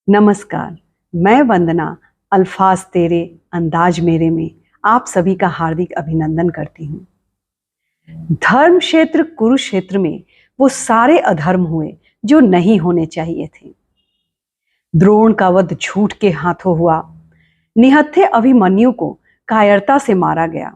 नमस्कार। मैं वंदना अल्फाज तेरे अंदाज मेरे में आप सभी का हार्दिक अभिनंदन करती हूँ। धर्म क्षेत्र कुरुक्षेत्र में वो सारे अधर्म हुए जो नहीं होने चाहिए थे। द्रोण का वध झूठ के हाथों हुआ। निहत्थे अभिमन्यु को कायरता से मारा गया।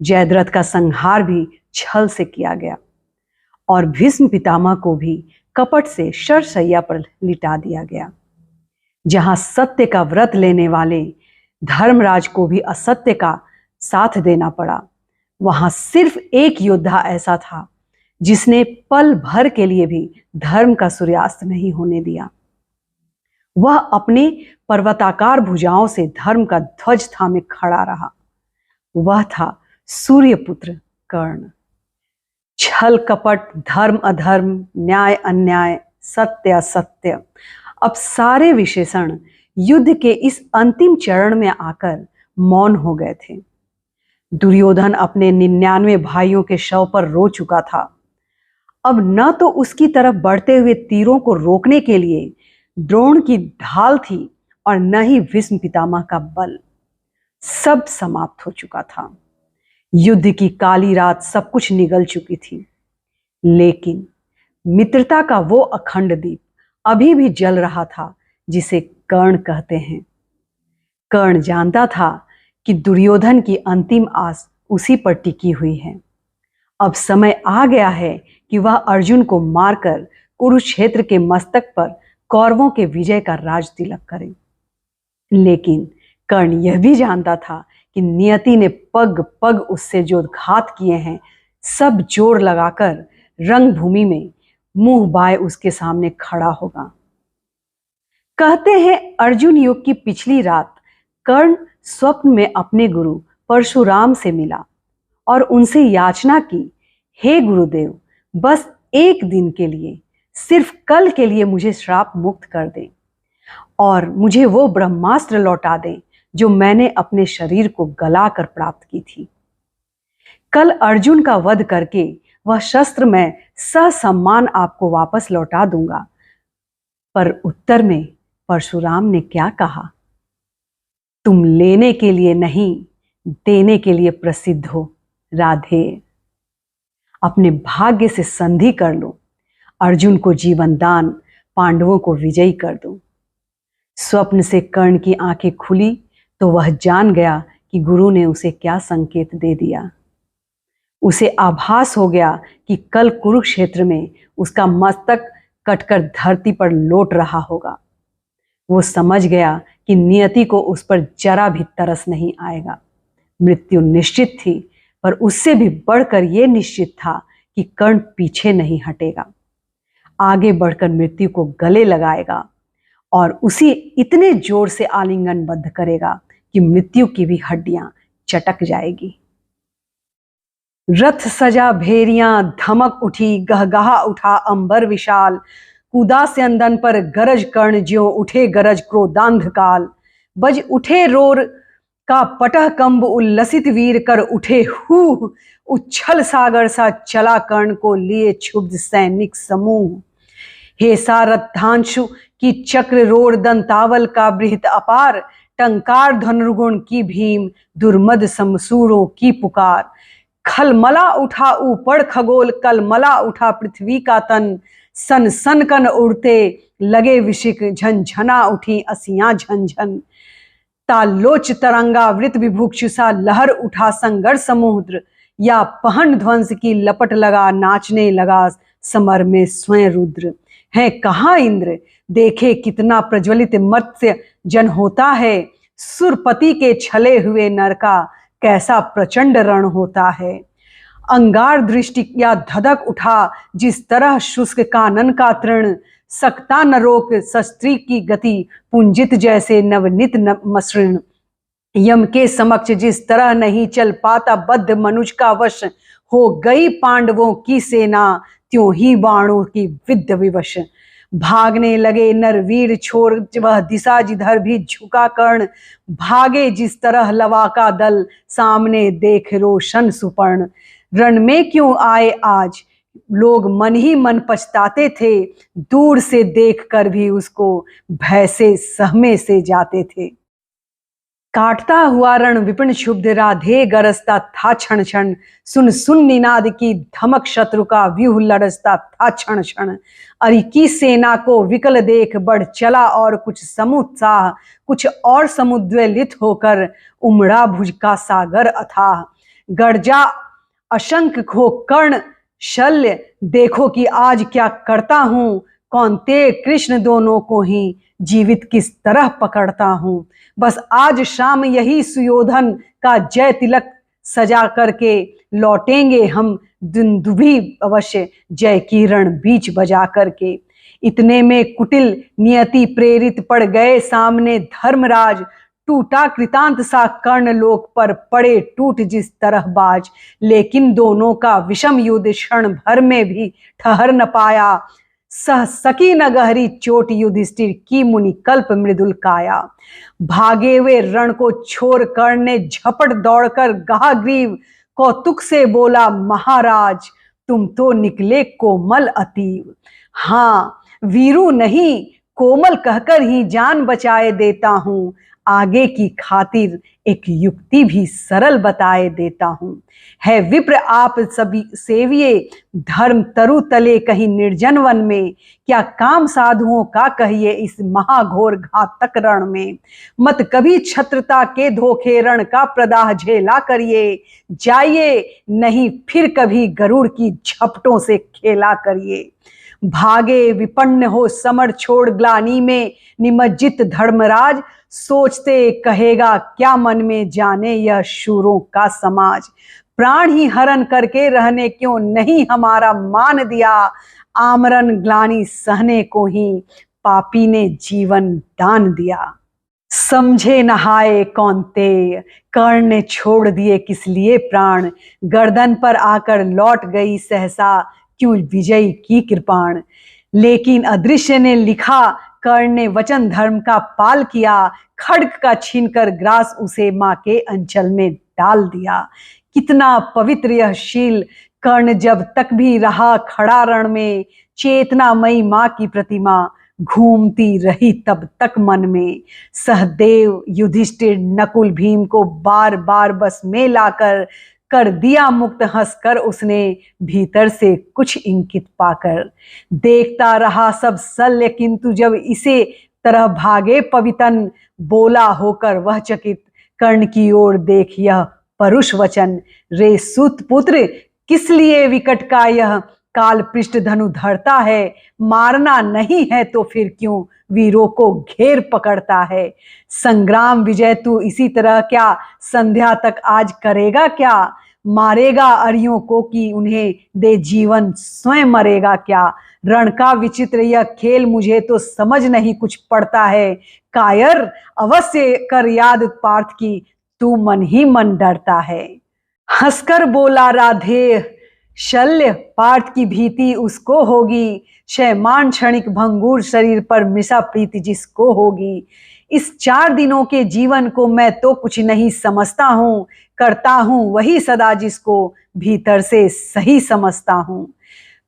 जयद्रथ का संहार भी छल से किया गया और भीष्म पितामह को भी कपट से शरशैया पर लिटा दिया गया। जहां सत्य का व्रत लेने वाले धर्मराज को भी असत्य का साथ देना पड़ा, वहां सिर्फ एक योद्धा ऐसा था जिसने पल भर के लिए भी धर्म का सूर्यास्त नहीं होने दिया। वह अपने पर्वताकार भुजाओं से धर्म का ध्वज थामे खड़ा रहा। वह था सूर्यपुत्र कर्ण। छल कपट, धर्म अधर्म, न्याय अन्याय, सत्य असत्य, अब सारे विशेषण युद्ध के इस अंतिम चरण में आकर मौन हो गए थे। दुर्योधन अपने 99 भाइयों के शव पर रो चुका था। अब न तो उसकी तरफ बढ़ते हुए तीरों को रोकने के लिए द्रोण की ढाल थी और न ही भीष्म पितामह का बल। सब समाप्त हो चुका था। युद्ध की काली रात सब कुछ निगल चुकी थी, लेकिन मित्रता का वो अखंड दीप अभी भी जल रहा था जिसे कर्ण कहते हैं। कर्ण जानता था कि दुर्योधन की अंतिम आस उसी पर टिकी हुई है। अब समय आ गया है कि वह अर्जुन को मारकर कुरुक्षेत्र के मस्तक पर कौरवों के विजय का राज तिलक करे। लेकिन कर्ण यह भी जानता था कि नियति ने पग पग उससे जो घात किए हैं, सब जोर लगाकर रंगभूमि में मुंह बाए उसके सामने खड़ा होगा। कहते हैं अर्जुन युग की पिछली रात कर्ण स्वप्न में अपने गुरु परशुराम से मिला और उनसे याचना की, हे गुरुदेव, बस एक दिन के लिए, सिर्फ कल के लिए मुझे श्राप मुक्त कर दें और मुझे वो ब्रह्मास्त्र लौटा दें जो मैंने अपने शरीर को गलाकर प्राप्त की थी। कल अर्जुन का वध करके वह शस्त्र मैं ससम्मान आपको वापस लौटा दूंगा। पर उत्तर में परशुराम ने क्या कहा? तुम लेने के लिए नहीं, देने के लिए प्रसिद्ध हो, राधे। अपने भाग्य से संधि कर लो, अर्जुन को जीवन दान, पांडवों को विजयी कर दो। स्वप्न से कर्ण की आंखें खुली तो वह जान गया कि गुरु ने उसे क्या संकेत दे दिया। उसे आभास हो गया कि कल कुरुक्षेत्र में उसका मस्तक कटकर धरती पर लौट रहा होगा। वो समझ गया कि नियति को उस पर जरा भी तरस नहीं आएगा। मृत्यु निश्चित थी, पर उससे भी बढ़कर यह निश्चित था कि कर्ण पीछे नहीं हटेगा। आगे बढ़कर मृत्यु को गले लगाएगा और उसे इतने जोर से आलिंगनबद्ध करेगा कि मृत्यु की भी हड्डियां चटक जाएगी। रथ सजा भेरियां, धमक उठी, गहगहा उठा अंबर विशाल, कूदा से अंदन पर गरज कर्ण, ज्यों उठे गरज क्रोधांध काल। बज उठे रोर का पटह कंब, उल्लसित वीर कर उठे हूह, उच्छल सागर सा चला कर्ण को लिए क्षुब्ध सैनिक समूह। हे सारथांशु की चक्र रोर, दंतावल का बृहत अपार, टंकार धनुर्गुण की भीम, दुर्मद समसूरों की पुकार। खलमला उठा ऊपर खगोल, कलमला उठा पृथ्वी का तन, सन सन कन उड़ते लगे विशिक, झनझना उठी असियां झनझन। तालोच तरंगा वृत विभुक्षु सा लहर उठा संघर्ष समुद्र, या पहन ध्वंस की लपट लगा, नाचने लगा समर में स्वयं रुद्र। है कहाँ इंद्र, देखे कितना प्रज्वलित मत्स्य जन होता है, सुरपति के छले हुए नर का कैसा प्रचंड रण होता है। अंगार दृष्टि या धधक उठा जिस तरह शुष्क कानन का तृण, सकता न रोक शस्त्री की गति, पुंजित जैसे नवनीत मसृण। यम के समक्ष जिस तरह नहीं चल पाता बद्ध मनुज का वश, हो गई पांडवों की सेना त्यों ही बाणों की विद्ध विवश। भागने लगे नरवीर छोड़ वह दिशा जिधर भी झुका कर्ण, भागे जिस तरह लवा का दल, सामने देख रोशन सुपर्ण। रण में क्यों आए आज लोग मन ही मन पछताते थे, दूर से देखकर भी उसको भय से सहमे से जाते थे। काटता हुआ रण विपिन क्षुब्ध, राधे गरजता था क्षण क्षण। सुन सुन निनाद की धमक, शत्रु का व्यूह लरजता था क्षण क्षण। अरि की सेना को विकल देख बढ़ चला और कुछ समुत्साह, कुछ और समुद्वेलित होकर उमड़ा भुज का सागर अथाह। गर्जा अशंक हो कर्ण शल्य, देखो कि आज क्या करता हूं। कौन्तेय कृष्ण दोनों को ही जीवित किस तरह पकड़ता हूं। बस आज शाम यही सुयोधन का जय तिलक सजा करके लौटेंगे हम दुंदुभी अवश्य, जय की रण बीच बजा करके। इतने में कुटिल नियति प्रेरित पड़ गए सामने धर्मराज। टूटा कृतांत सा कर्ण लोक पर पड़े टूट जिस तरह बाज। लेकिन दोनों का विषम युद्ध क्षण भर में भी ठहर न पाया। सह सकी न गहरी चोट युधिष्ठिर की मुनि कल्प मृदुल काया। भागे वे रण को छोड़ कर्ण ने झपट दौड़कर गहा ग्रीव। कौतुक से बोला महाराज, तुम तो निकले कोमल अतीव। हाँ वीरू नहीं, कोमल कहकर ही जान बचाए देता हूं। आगे की खातिर एक युक्ति भी सरल बताए देता हूं। है विप्र आप सभी सेविये, धर्म तरु तले कहीं निर्जन वन में। क्या काम साधुओं का कहिए इस महाघोर घातक रण में। मत कभी छत्रता के धोखे रण का प्रदाह झेला करिए। जाइए नहीं फिर कभी गरुड़ की झपटों से खेला करिए। भागे विपन्न हो समर छोड़ ग्लानी में निमज्जित धर्मराज। सोचते कहेगा क्या मन में, जाने यह शूरों का समाज। प्राण ही हरण करके रहने क्यों नहीं हमारा मान दिया। आमरण ग्लानि सहने को ही पापी ने जीवन दान दिया। समझे नहाए कौन्तेय, कर्ण ने छोड़ दिए किस लिए प्राण। गर्दन पर आकर लौट गई सहसा, क्यों विजय की कृपाण। लेकिन अदृश्य ने लिखा, कर्ण ने वचन धर्म का पाल किया। खड्ग का छीनकर ग्रास उसे मां के अंचल में डाल दिया। कितना पवित्र यह शील, कर्ण जब तक भी रहा खड़ा रण में। चेतनामयी मां की प्रतिमा घूमती रही तब तक मन में। सहदेव युधिष्ठिर नकुल भीम को बार बार बस में लाकर कर दिया मुक्त। हंसकर उसने भीतर से कुछ इंकित पाकर। देखता रहा सब शल्य, किंतु जब इसे तरह भागे पवितन। बोला होकर वह चकित, कर्ण की ओर देख यह परुष वचन। रे सूत पुत्र, किस लिए विकट का यह काल पृष्ठ धनु धरता है। मारना नहीं है तो फिर क्यों वीरों को घेर पकड़ता है। संग्राम विजय तू इसी तरह क्या संध्या तक आज करेगा क्या। मारेगा अरियों को कि उन्हें दे जीवन, स्वयं मरेगा क्या। रण का विचित्र यह खेल मुझे तो समझ नहीं कुछ पड़ता है। कायर अवश्य कर याद पार्थ की, तू मन ही मन डरता है। हंसकर बोला राधेय, शल्य पार्थ की भीति उसको होगी। शयमान क्षणिक भंगुर शरीर पर मिशा प्रीति जिसको होगी। इस 4 दिनों के जीवन को मैं तो कुछ नहीं समझता हूं। करता हूं वही सदा जिसको भीतर से सही समझता हूं।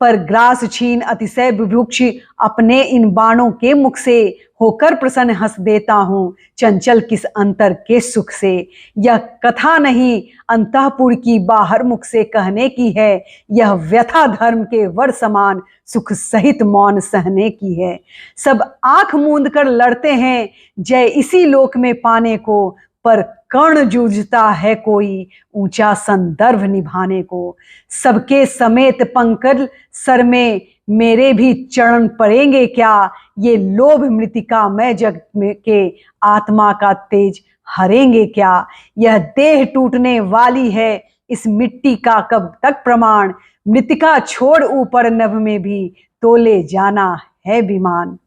पर ग्रास छीन अतिशय बुभुक्ष अपने इन बाणों के मुख से। होकर प्रसन्न हंस देता हूं चंचल किस अंतर के सुख से। यह कथा नहीं अंतःपुर की बाहर मुख से कहने की है। यह व्यथा धर्म के वर समान सुख सहित मौन सहने की है। सब आंख मूंद कर लड़ते हैं जय इसी लोक में पाने को। पर कर्ण जूझता है कोई ऊंचा संदर्भ निभाने को। सबके समेत पंकज सर में मेरे भी चरण पड़ेंगे क्या। ये लोभ मृतिका में जग में के आत्मा का तेज हरेंगे क्या। यह देह टूटने वाली है इस मिट्टी का कब तक प्रमाण। मृतिका छोड़ ऊपर नभ में भी तो ले जाना है विमान।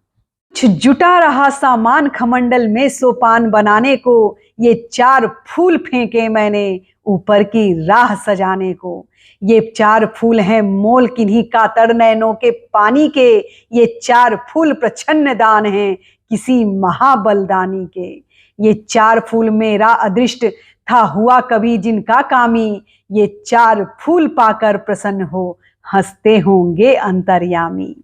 जुटा रहा सामान खमंडल में सोपान बनाने को। ये 4 फूल फेंके मैंने ऊपर की राह सजाने को। ये 4 फूल हैं मोल किन्हीं कातर नैनों के पानी के। ये 4 फूल प्रछन्न दान हैं किसी महाबलदानी के। ये 4 फूल मेरा अदृष्ट था हुआ कभी जिनका कामी। ये 4 फूल पाकर प्रसन्न हो हंसते होंगे अंतर्यामी।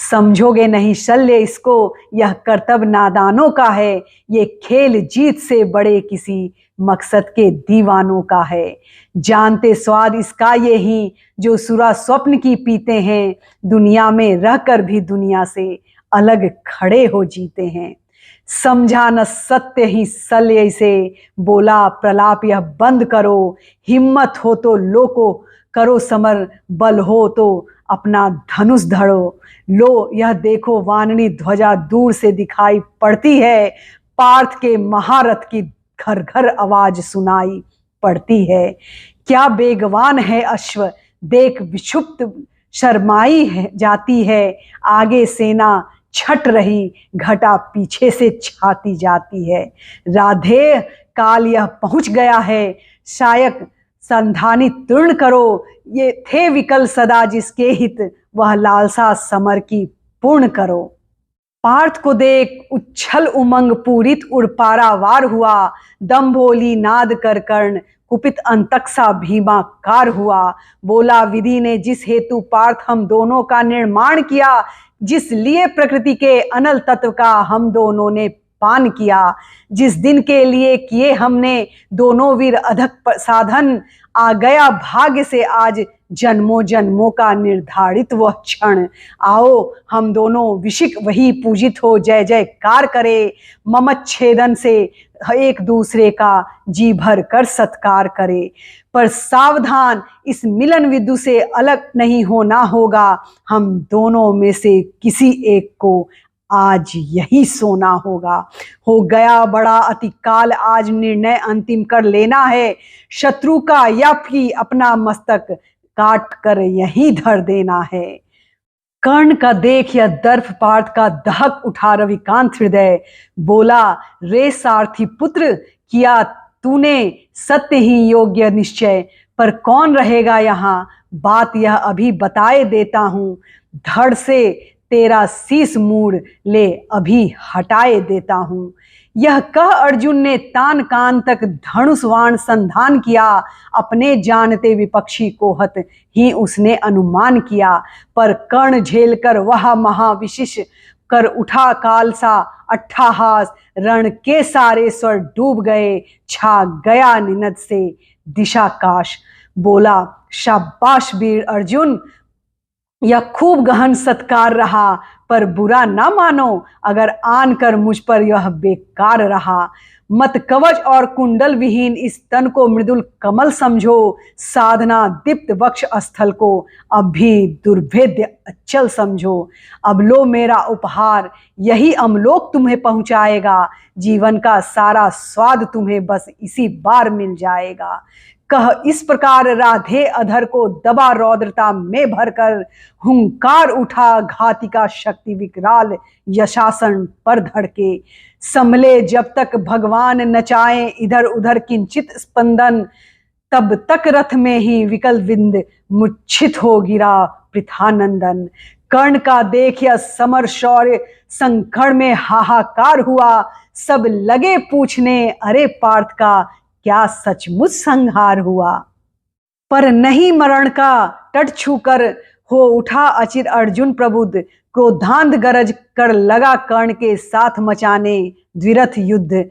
समझोगे नहीं शल्य इसको, यह कर्तव्य नादानों का है। ये खेल जीत से बड़े किसी मकसद के दीवानों का है। जानते स्वाद इसका ये ही जो सुरा स्वप्न की पीते हैं। दुनिया में रहकर भी दुनिया से अलग खड़े हो जीते हैं। समझा न सत्य ही शल्य इसे, बोला प्रलाप यह बंद करो। हिम्मत हो तो लो को करो समर, बल हो तो अपना धनुष धरो। लो यह देखो वानरी ध्वजा दूर से दिखाई पड़ती है। पार्थ के महारथ की घर घर आवाज सुनाई पड़ती है। क्या बेगवान है अश्व, देख विक्षुब्ध शर्माई है जाती है। आगे सेना छट रही, घटा पीछे से छाती जाती है। राधे काल यह पहुंच गया है, शायक संधानी तृण करो। ये थे विकल सदा जिसके हित, वह लालसा समर की पूर्ण करो। पार्थ को देख उच्छल उमंग पूरित उड़ पारावार हुआ। दंभोली नाद कर कर्ण कुपित अंतकसा भीमाकार हुआ। बोला विधि ने जिस हेतु पार्थ हम दोनों का निर्माण किया, जिस लिए प्रकृति के अनल तत्व का हम दोनों ने पान किया, जिस दिन के लिए किए हमने दोनों वीर अधक साधन, आ गया भाग्य से आज जन्मों जन्मों का निर्धारित वह क्षण। आओ हम दोनों विशिक वही पूजित हो, जय जयकार करे। ममत छेदन से एक दूसरे का जी भर कर सत्कार करे। पर सावधान इस मिलन विदु से अलग नहीं होना होगा। हम दोनों में से किसी एक को आज यही सोना होगा। हो गया बड़ा अतिकाल, आज निर्णय अंतिम कर लेना है। शत्रु का या फिर अपना मस्तक काट कर यही धर देना है। कर्ण का देख यह दर्प पार्थ का दहक उठा रविकांत हृदय। बोला रे सारथी पुत्र, किया तूने सत्य ही योग्य निश्चय। पर कौन रहेगा यहाँ, बात यह अभी बताए देता हूँ। धड़ से तेरा शीस मूड़ ले अभी हटाए देता हूँ। यह कह अर्जुन ने तान कान तक धनुषवाण संधान किया। अपने जानते विपक्षी को हत ही उसने अनुमान किया। पर कर्ण झेल कर वह महाविशिष कर उठा काल सा अट्ठाहास। रण के सारे स्वर डूब गए, छा गया निनद से दिशाकाश। बोला शाबाश वीर अर्जुन, यह खूब गहन सत्कार रहा। पर बुरा ना मानो अगर आन कर मुझ पर यह बेकार रहा। मत कवच और कुंडल विहीन इस तन को मृदुल कमल समझो। साधना दीप्त वक्ष स्थल को अब भी दुर्भेद्य अचल समझो। अब लो मेरा उपहार, यही अमलोक तुम्हें पहुंचाएगा। जीवन का सारा स्वाद तुम्हें बस इसी बार मिल जाएगा। कह इस प्रकार राधे अधर को दबा रौद्रता में भरकर। हुंकार उठा घातिका शक्ति विकराल यशासन पर धड़के। संभले जब तक भगवान नचाए इधर उधर किंचित स्पंदन। तब तक रथ में ही विकल विंद मूर्छित हो गिरा पृथानंदन। कर्ण का देखिया समर शौर्य, संकट में हाहाकार हुआ। सब लगे पूछने अरे पार्थ का क्या सचमुच संहार हुआ। पर नहीं मरण का तट छूकर हो उठा अचिर अर्जुन प्रबुद्ध। क्रोधांध गरज कर लगा कर्ण के साथ मचाने द्विरथ युद्ध।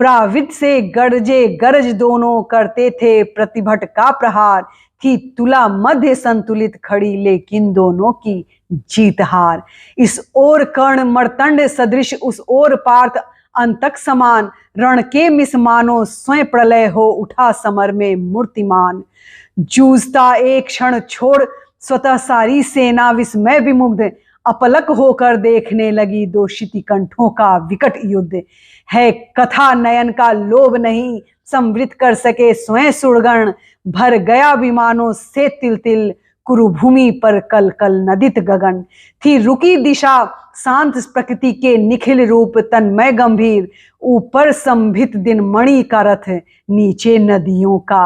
प्राविद से गरजे गरज दोनों करते थे प्रतिभट का प्रहार। थी तुला मध्य संतुलित खड़ी लेकिन दोनों की जीत हार। इस ओर कर्ण मर्तंड सदृश, उस ओर पार्थ अंतक समान। रण के मिसमानो स्वयं प्रलय हो उठा समर में मूर्तिमान। जूझता एक क्षण छोड़ स्वतः सारी सेना विस्मय विमुग्ध। अपलक होकर देखने लगी दो शितिकंठों का विकट युद्ध। है कथा नयन का लोभ नहीं संवृत कर सके स्वयं सुरगण। भर गया विमानों से तिल तिल कुरुभूमि पर कल कल नदित गगन। थी रुकी दिशा शांत प्रकृति के निखिल रूप तन्मय गंभीर। ऊपर संभित दिन मणि का रथ, नीचे नदियों का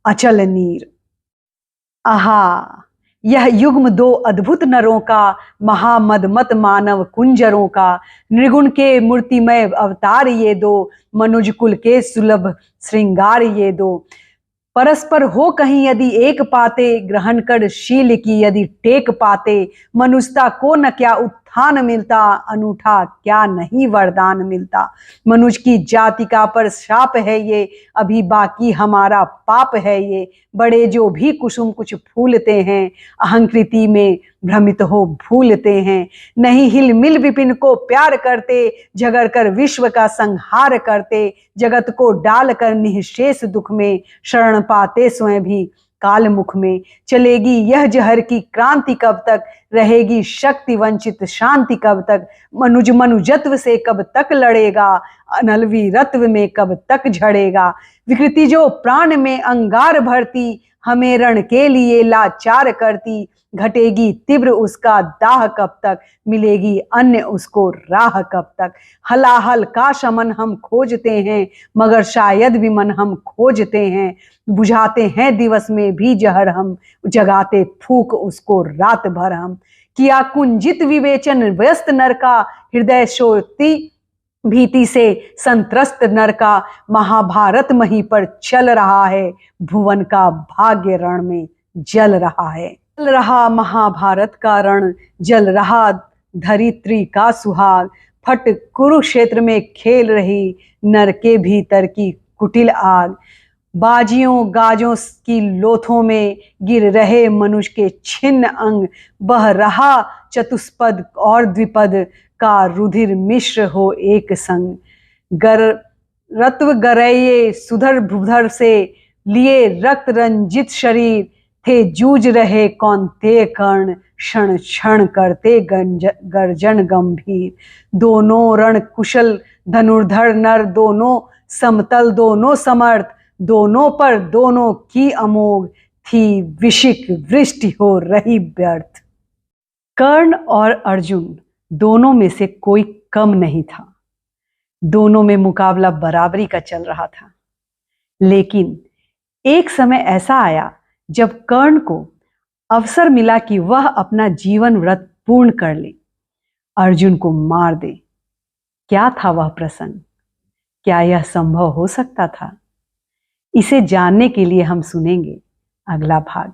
अचल नीर। आहा यह युग्म दो अद्भुत नरों का, महामदमत मानव कुंजरों का। निर्गुण के मूर्तिमय अवतार ये दो, मनुज कुल के सुलभ श्रृंगार ये दो। परस्पर हो कहीं यदि एक पाते, ग्रहण कर शील की यदि टेक पाते, मनुष्यता को न क्या उत्थान मिलता, अनूठा क्या नहीं वरदान मिलता। मनुष्य की जाति का पर शाप है ये, अभी बाकी हमारा पाप है ये। बड़े जो भी कुसुम कुछ फूलते हैं, अहंकृति में भ्रमित हो भूलते हैं। नहीं हिल मिल विपिन को प्यार करते, झगड़ कर विश्व का संहार करते। जगत को डाल कर निःशेष दुख में, शरण पाते स्वयं भी काल मुख में। चलेगी यह जहर की क्रांति कब तक, रहेगी शक्ति वंचित शांति कब तक। मनुज मनुजत्व से कब तक लड़ेगा, अनल वीरत्व में कब तक झड़ेगा। विकृति जो प्राण में अंगार भरती, हमें रण के लिए लाचार करती। घटेगी तीव्र उसका दाह कब तक, मिलेगी अन्य उसको राह कब तक। हलाहल का शमन हम खोजते हैं, मगर शायद विमन हम खोजते हैं। बुझाते हैं दिवस में भी जहर हम, जगाते फूक उसको रात भर हम। किया कुंजित विवेचन व्यस्त नर का, हृदय शोरती भीति से संत्रस्त नर का। महाभारत मही पर चल रहा है, भुवन का भाग्य रण में जल रहा है। जल रहा महाभारत का रण, जल रहा धरित्री का सुहाग। फट कुरुक्षेत्र में खेल रही, नर के भीतर की कुटिल आग। बाजियों गाजों की लोथों में गिर रहे मनुष्य के छिन्न अंग। बह रहा चतुष्पद और द्विपद का रुधिर मिश्र हो एक संग। रत्व गरैये सुधर भूधर से लिए रक्त रंजित शरीर, थे जूझ रहे कौन्तेय कर्ण, क्षण क्षण करते गर्जन गंभीर। दोनों रण कुशल धनुर्धर नर, दोनों समतल दोनों समर्थ, दोनों पर दोनों की अमोघ थी विशिक वृष्टि हो रही व्यर्थ। कर्ण और अर्जुन दोनों में से कोई कम नहीं था। दोनों में मुकाबला बराबरी का चल रहा था। लेकिन एक समय ऐसा आया जब कर्ण को अवसर मिला कि वह अपना जीवन व्रत पूर्ण कर ले, अर्जुन को मार दे। क्या था वह प्रसंग? क्या यह संभव हो सकता था? इसे जानने के लिए हम सुनेंगे अगला भाग।